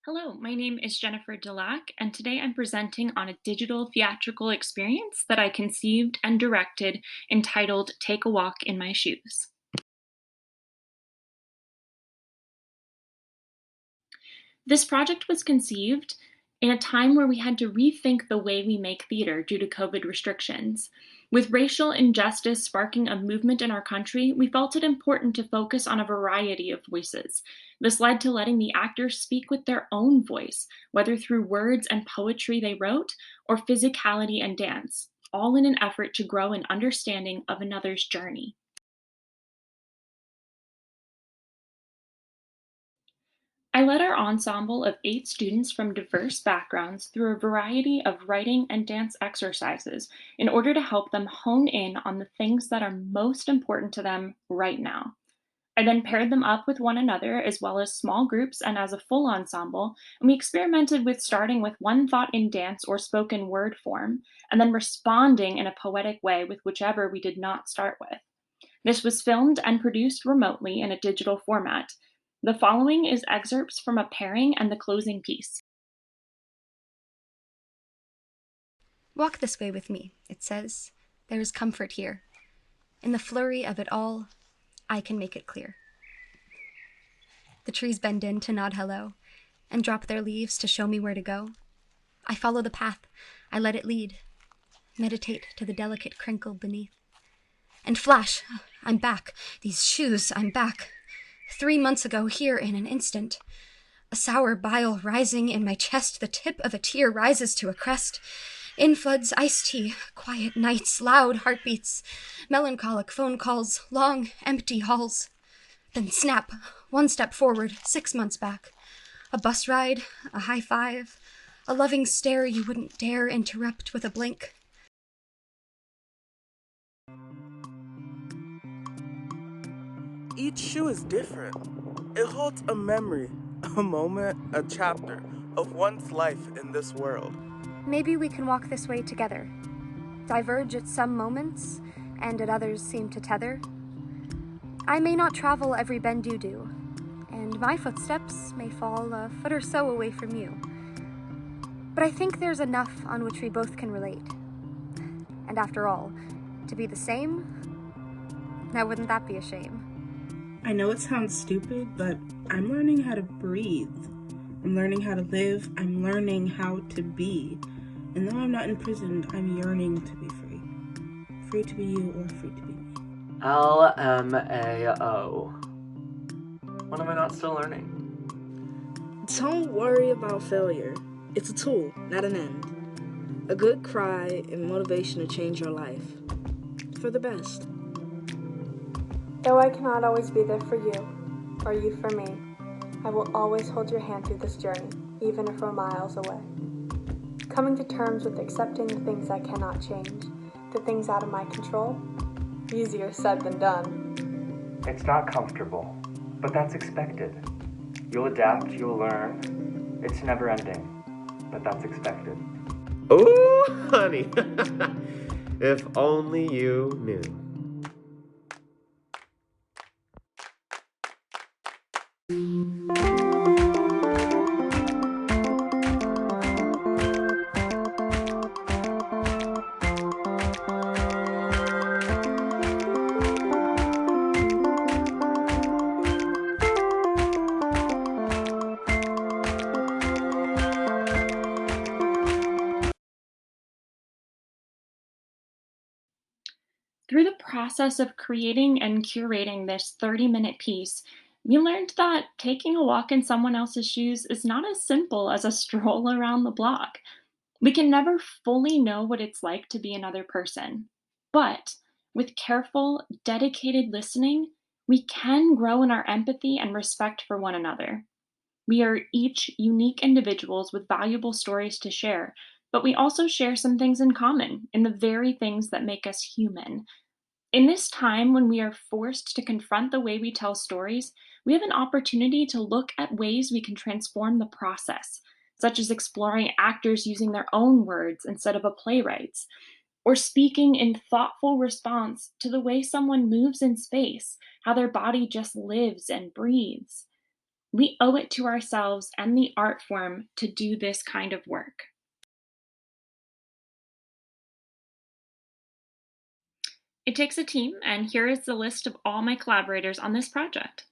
Hello, my name is Jennifer Delac, and today I'm presenting on a digital theatrical experience that I conceived and directed entitled Take a Walk in My Shoes. This project was conceived in a time where we had to rethink the way we make theater due to COVID restrictions. With racial injustice sparking a movement in our country, we felt it important to focus on a variety of voices. This led to letting the actors speak with their own voice, whether through words and poetry they wrote or physicality and dance, all in an effort to grow an understanding of another's journey. I led our ensemble of 8 students from diverse backgrounds through a variety of writing and dance exercises in order to help them hone in on the things that are most important to them right now. I then paired them up with one another as well as small groups and as a full ensemble, and we experimented with starting with one thought in dance or spoken word form, and then responding in a poetic way with whichever we did not start with. This was filmed and produced remotely in a digital format. The following is excerpts from a pairing and the closing piece. Walk this way with me, it says. There is comfort here. In the flurry of it all, I can make it clear. The trees bend in to nod hello and drop their leaves to show me where to go. I follow the path, I let it lead, meditate to the delicate crinkle beneath. And flash, I'm back. These shoes, I'm back. 3 months ago, here in an instant. A sour bile rising in my chest, the tip of a tear rises to a crest. In floods iced tea, quiet nights, loud heartbeats, melancholic phone calls, long, empty halls. Then snap, 1 step forward, 6 months back. A bus ride, a high five, a loving stare you wouldn't dare interrupt with a blink. Each shoe is different. It holds a memory, a moment, a chapter of one's life in this world. Maybe we can walk this way together. Diverge at some moments, and at others seem to tether. I may not travel every bend you do, and my footsteps may fall a foot or so away from you. But I think there's enough on which we both can relate. And after all, to be the same? Now wouldn't that be a shame? I know it sounds stupid, but I'm learning how to breathe. I'm learning how to live. I'm learning how to be. And though I'm not imprisoned, I'm yearning to be free. Free to be you or free to be me. LMAO. What am I not still learning? Don't worry about failure. It's a tool, not an end. A good cry and motivation to change your life. For the best. Though I cannot always be there for you, or you for me, I will always hold your hand through this journey, even if we're miles away. Coming to terms with accepting the things I cannot change, the things out of my control, easier said than done. It's not comfortable, but that's expected. You'll adapt, you'll learn. It's never ending, but that's expected. Ooh, honey. If only you knew. Through the process of creating and curating this 30-minute piece, we learned that taking a walk in someone else's shoes is not as simple as a stroll around the block. We can never fully know what it's like to be another person. But with careful, dedicated listening, we can grow in our empathy and respect for one another. We are each unique individuals with valuable stories to share, but we also share some things in common in the very things that make us human. In this time when we are forced to confront the way we tell stories, we have an opportunity to look at ways we can transform the process, such as exploring actors using their own words instead of a playwright's, or speaking in thoughtful response to the way someone moves in space, how their body just lives and breathes. We owe it to ourselves and the art form to do this kind of work. It takes a team, and here is the list of all my collaborators on this project.